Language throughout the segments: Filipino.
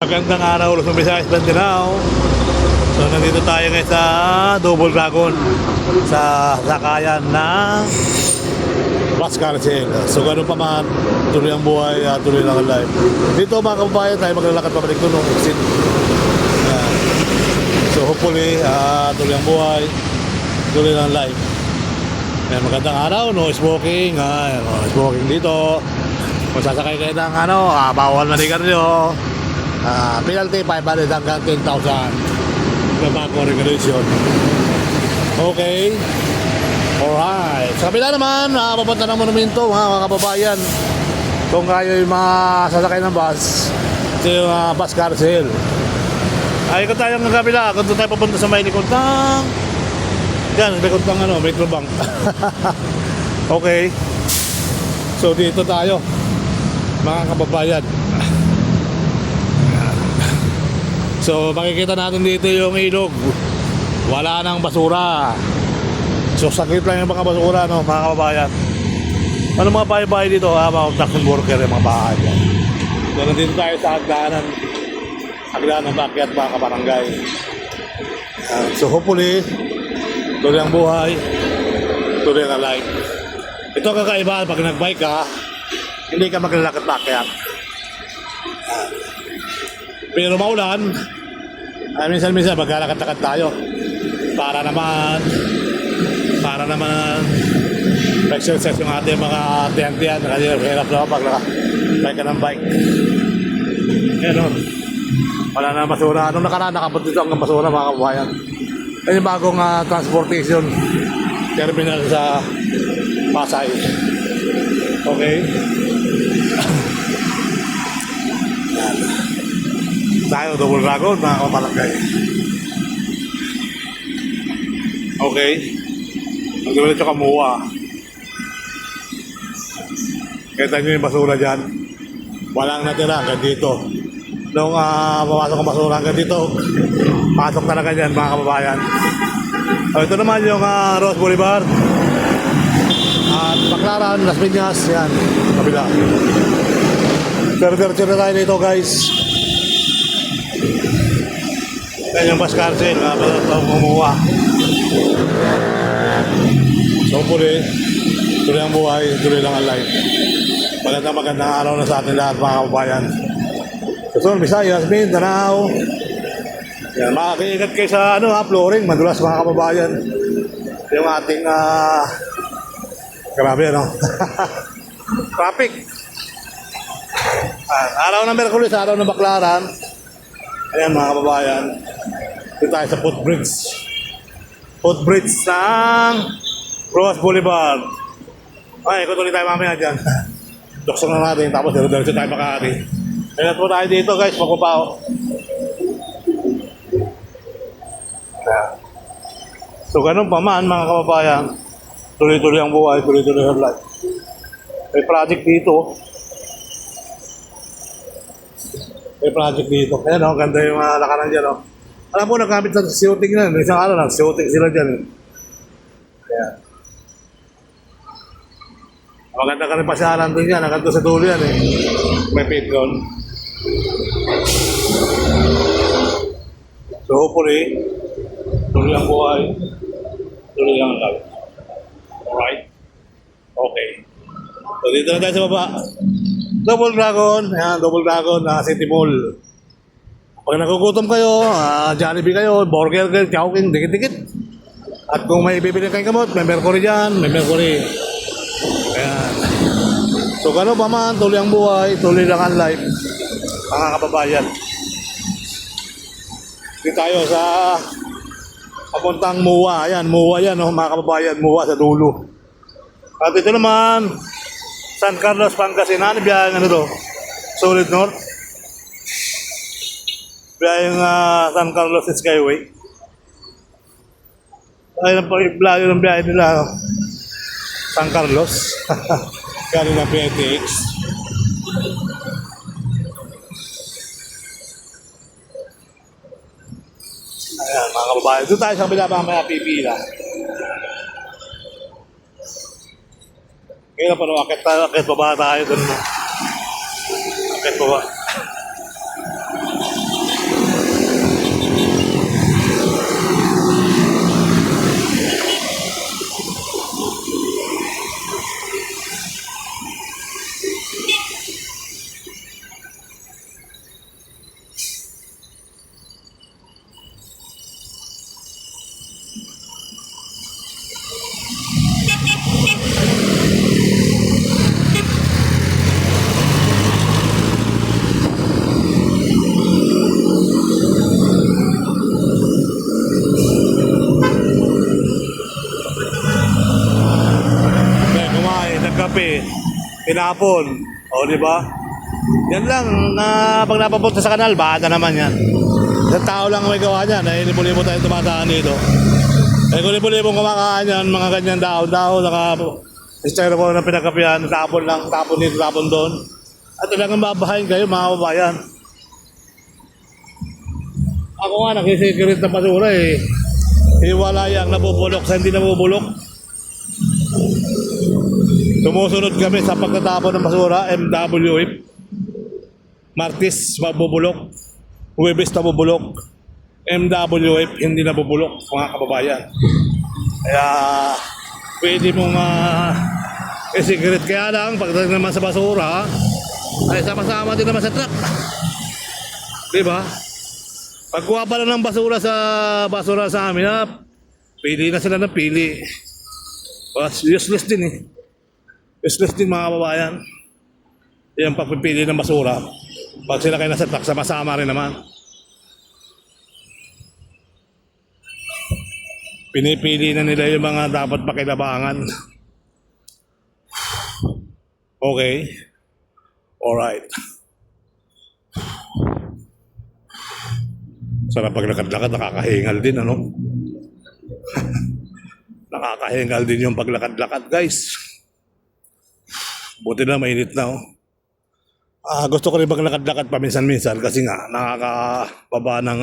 Magandang araw, Luzon, Visayas, Mindanao. So nandito tayo ngayon sa Double Dragon sa sakayan ng Las Carcel. So ganun pa man, tuloy ang buhay, tuloy lang ang life. Dito mga kababayan tayo maglalakad pabalik doon ng exit. hopefully, tuloy ang buhay, tuloy ang life. Ayan, magandang araw, no smoking, no smoking dito. Kung sasakay kayo ng bawal manigarilyo, penalty 500 hanggang 10,000 na bago regulation. Okay. Alright. Sa kabila naman, papunta ng monumento, mga kababayan. Kung kayo yung mga sasakay ng bus, ito yung bus carousel. Ay, kung tayo ng kabila, kung tayo papunta sa may likod ng... Yan, likod ng Metrobank. Okay. So, dito tayo, mga kababayan. So, makikita natin dito yung ilog. Wala nang basura. So, sakit lang yung mga basura, no, mga kababayan. Ano mga bahay-bahay dito, mga construction worker, yung mga bahay. So, nandito tayo sa hagdanan ng backyard, mga kabarangay. So, hopefully, tuloy ang buhay, tuloy ang life. Ito ang kakaiba, pag nag-bike ka, hindi ka maglalakad-lakad. Pero maulan, minsan-minsan maglalakad-lakad tayo para naman exercise yung ating mga tiyan-tiyan kasi hirap na pag nakabike ka ng bike. Yan, wala na basura. Anong nakaraan nakabot dito ang basura, mga kabayan. Yan yung bagong transportation terminal sa Pasay. Okay. Tayo, Double Dragon, mga kapalagay. Okay. Nagdiretso Kamuwa. Kita nyo yung basura dyan. Walang natira hanggang dito. Nung pumasok ang basura hanggang dito, pasok talaga dyan, mga kababayan. Ito naman yung Rose Boulevard. At Baclaran, Las Piñas, yan. Kabila. Pero diretso na tayo dito, guys. Yan yung bus carousel, Kamuwa. So, tuloy ang buhay, tuloy lang ang life. Magandang araw na sa atin lahat, mga kababayan. Luzon, Visayas, Mindanao. Yan, makiingat kayo sa flooring, madulas, mga kababayan. Yung ating grabe, traffic. Araw ng Merkulis, araw ng Baclaran. Ayan, mga kababayan. Dito tayo sa footbridge ng Rose Boulevard. Ay, ikot ulit tayo mamaya dyan. Duksong na natin, tapos diretso tayo Makati. Kaya po tayo dito, guys, Magumpao. So, ganun pa man, mga kababayan. Tuloy-tuloy ang buhay, tuloy-tuloy ang life. May project dito. Kaya ganda yung lakaran dyan, Alam mo, nagamit sa shooting na. Isang araw lang, shooting sila dyan. Kaya. Maganda ka rin pasyalan doon yan. Hanggang doon sa dulo yan, May pit-gon. So, hopefully, tuloy ang buhay, tuloy ang life. Alright? Okay. So, dito na tayo sa baba. Double Dragon, City Mall. Pag nagugutom kayo, Jollibee kayo, burger kayo, Chowking, dikit-dikit. At kung may bibili kayong gamot, may Mercury dyan, may Mercury. Ayan. So, gano'n pa man, tuloy ang buhay, tuloy lang ang life. Mga kababayan. Dito tayo sa papuntang Muwa. Ayan, Muwa yan, mga kababayan. Muwa sa dulo. At ito naman, San Carlos, Pangasinan. Biyayang Solid North. Biyayang San Carlos Skyway. Ayun po yung blayo ng biyahe nila. San Carlos. Galing ng PNTX. Ayan, mga kababayan. Doon tayo sa kabila, mamaya pipila. Ngayon pa naman, akit baba tayo doon. Akit baba. kape, tinapon. O, di ba? Yan lang, na pag napapunta sa kanal, bata naman yan. Isang tao lang ang may gawa niyan, na libo-libo tayo tumataan dito. Eh, kung libo-libong kumakain yan, mga ganyan dahon-dahon, styrofoam na pinagkapihan, tapon lang, tapon dito, tapon doon. At talagang babahayin kayo, mga kababayan. Ako nga, nagsisikirit ng basura eh. Hiwalay ang nabubulok sa hindi nabubulok. Sumusunod kami sa pagtatapon ng basura, MWF. Martis, mabubulok. Huwebes, nabubulok. MWF, hindi nabubulok, mga kababayan. Kaya, pwede mong i-secret. Kaya lang, pagdating naman sa basura, ay sama-sama din naman sa truck. Diba? Pagkuha pa lang ng basura sa amin, pili na sila ng pili. Useless din eh. Useless din mga kababayan. Yung pagpipili ng basura. Pag sila kayo nasa truck, sama-sama rin naman. Pinipili na nila yung mga dapat pakilabangan. Okay. Alright. Sarap paglakad-lakad, nakakahingal din, ano? Nakakahingal din yung paglakad-lakad, guys. Buti na, mainit na, oh. Gusto ko rin maglakad-lakad paminsan-minsan kasi nga, nakakababa ng,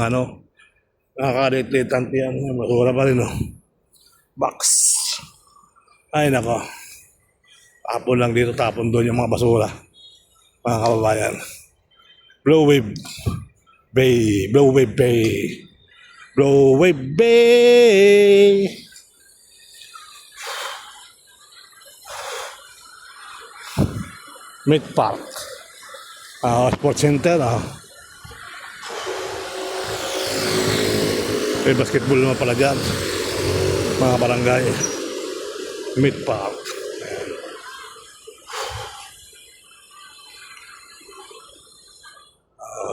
nakaka-late-late yan. Masura pa rin, oh. Box. Ay, nako. Tapon lang dito, tapon doon yung mga basura. Mga kababayan. Blue Wave Bay. Blue Wave Bay. Blue Wave Bay. Meat Park. Sports Center. May basketball naman pala dyan. Mga barangay. Meat Park.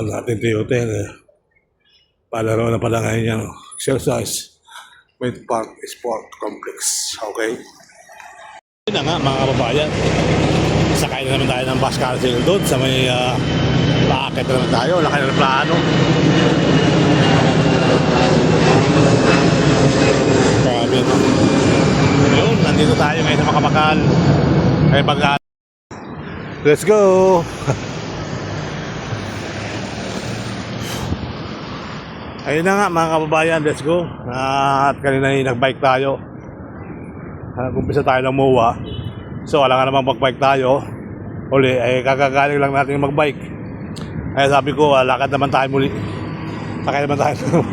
Natin ito yung hotel. Palaro na pala ngayon yan. Exercise. Meat Park Sport Complex. Okay? Yun na nga mga kababayan. Sakay na naman tayo ng bus carousel doon sa may paakit na naman tayo. Laki na ng plano. Grabe no. Yun, nandito tayo ngayon sa Makabakal. Ay pag let's go! Ayun na nga mga kababayan, let's go. At kanina nag-bike tayo. Kumpisa tayo ng MOA. So wala nga namang mag-bike tayo. Uli, ay kakagaling lang natin mag-bike. Kaya sabi ko, lakad naman tayo muli. Sakay naman tayo.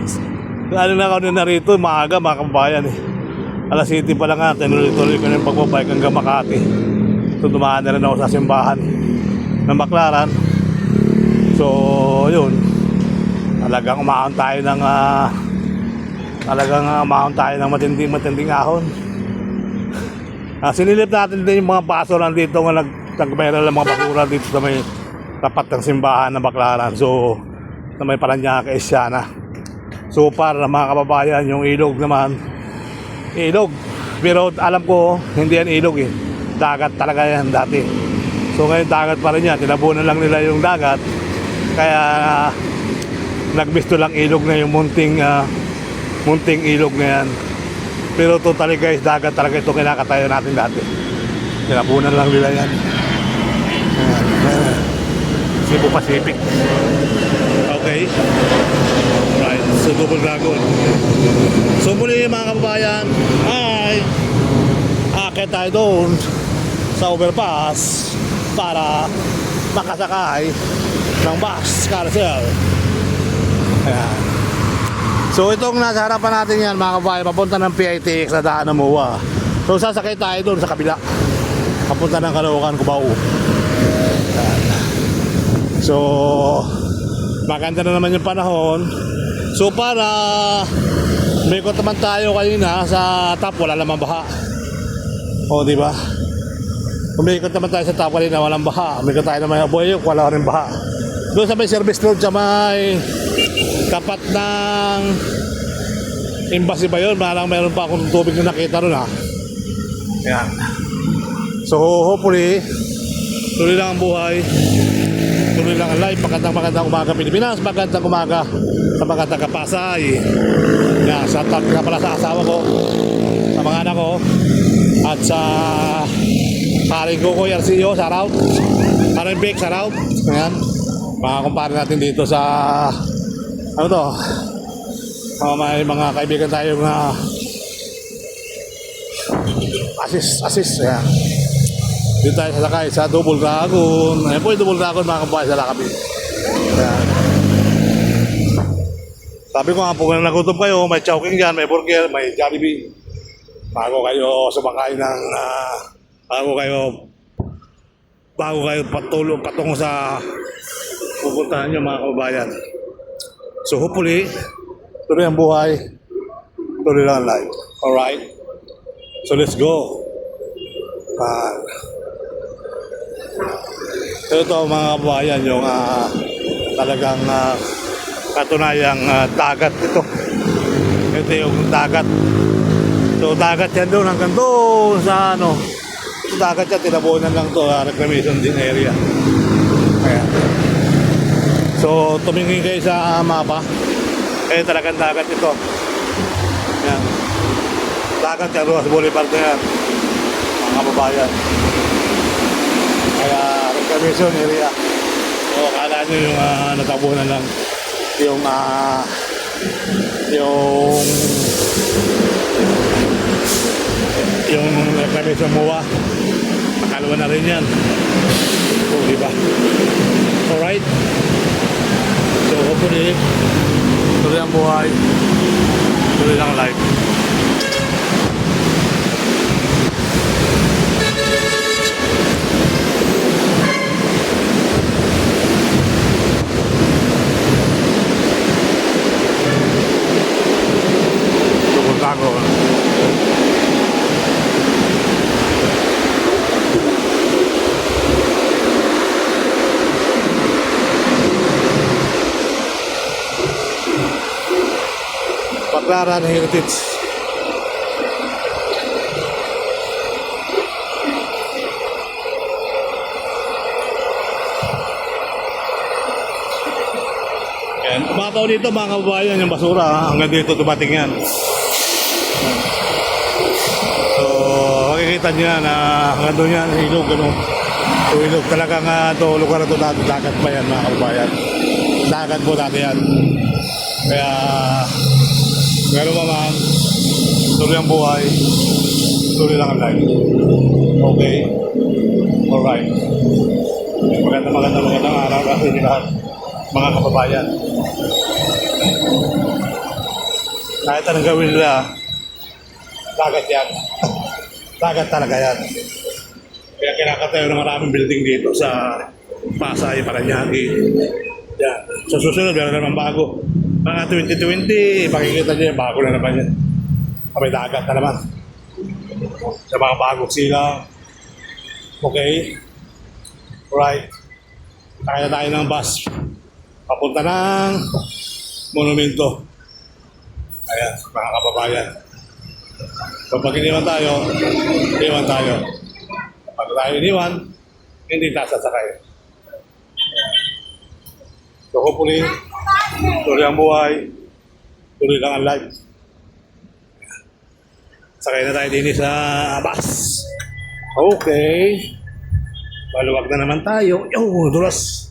Ano na ako na narito, maaga mga kababayan eh. Alas 7 pa lang nga, tinuloy-tuloy ko na yung pag-bike hanggang Makati. So dumaan na rin ako sa simbahan ng Baclaran. So yun. Talagang umahon tayo ng matinding ahon. Sinilip natin din yung mga basura dito nga nagbayral ng mga basura dito sa may tapat ng simbahan ng Baclaran. So na may Paranaque Esyana. So para mga kababayan, yung ilog naman, ilog. Pero alam ko hindi yan ilog eh. Dagat talaga yan dati. So ngayon dagat pa rin yan. Tinabunan lang nila yung dagat. Kaya nagbisto lang ilog na yung munting ilog na yan. Pero totally guys, dagat talaga ito kinakatayo natin dati. Tinabunan lang nila yan. Cebu Pacific. Okay. Right, so Double Dragon. So muli mga kababayan, ay akit tayo doon sa overpass para makasakay ng bus carousel. Ayan. So itong nasa harapan natin yan mga kababayan, papunta ng PITX na daan ng MOA. So sasakay tayo doon sa kabila, papunta ng Caloocan, Cubao. Ayan. So maganda na naman yung panahon. So para may ikot naman tayo kanina sa top, wala namang baha. O diba? Umikot naman tayo sa top kanina, walang baha. Umikot tayo naman sa Boyok, wala rin baha. Doon sa may service road sa may tapat ng embassy ba yun? Malang meron pa akong tubig na nakita ron ha. Ayan. So hopefully, tuloy lang ang buhay. Tuloy lang ang life. Magandang umaga Pilipinas. Magandang umaga sa mga taga-Pasay. Yan, sa nga pala sa asawa ko, sa mga anak ko, at sa paring ko Arcio, shout out. Paring Vic, shout out. Ayan. Mga kumpare natin dito sa ano to, may mga kaibigan tayo na assist. Ayan. Dito tayo sasakay sa Double Dragon. Ayan po yung Double Dragon mga kabahay sa Lakabi. Ayan. Sabi ko nga po, kung nagutom kayo, may chowking dyan, may burger, may Jollibee. Bago kayo sumakay ng bago kayo patungo sa pupuntahan nyo mga kababayan. So hopefully, tuloy ang buhay, tuloy lang ang life. Alright? So let's go. Ito mga kababayan, yung talagang katunayang dagat ito. Ito yung dagat. So dagat yan doon hanggang doon sa ano. Ito dagat yan, tinabunan lang to, reclamation din area. Ayan. So tumingin kayo sa mapa. Talagang dagat ito. Ayan. Dagat yan, Rojas Boulevard na yan. Mga kababayan. Kaya reclamation area. So akala nyo yung natabunan lang yung reclamation MOA. Nakalawa na rin yan. So diba? Alright. So hopefully tuloy ang buhay, tuloy lang life. Bago. Baclaran Heritage. Yan, umataw dito mga kababayan yung basura, hanggang dito dumating yan. So, makikita nyo yan, hanggang doon yan, ilog, ano. So, ilog talagang ito, lugar na ito dati, dagat pa yan, mga kababayan. Dagat po dati yan. Kaya, meron pa man, tuloy ang buhay, tuloy lang ang life. Okay? Alright. Magandang araw kasi lahat, mga kababayan. Kahit anong gawin nila, dagat yan. Dagat talaga yan. Kaya kinakatayo ng maraming building dito sa Pasay, Paranaque. Yan. Sa susunod, meron naman bago. Mga 2020, makikita nyo yan, bago na naman yan. May dagat na naman. Sa mga bagong silang. Okay? Right. Kaya tayo ng bus. Papunta ng monumento. Ayan, mga kababayan. Kapag iniwan tayo, iniwan tayo. Kapag tayo iniwan, hindi tayo sasakay. So hopefully, tuloy ang buhay, tuloy lang ang life. Sakay na tayo din sa bus. Okay. Maluwag na naman tayo. Dulas.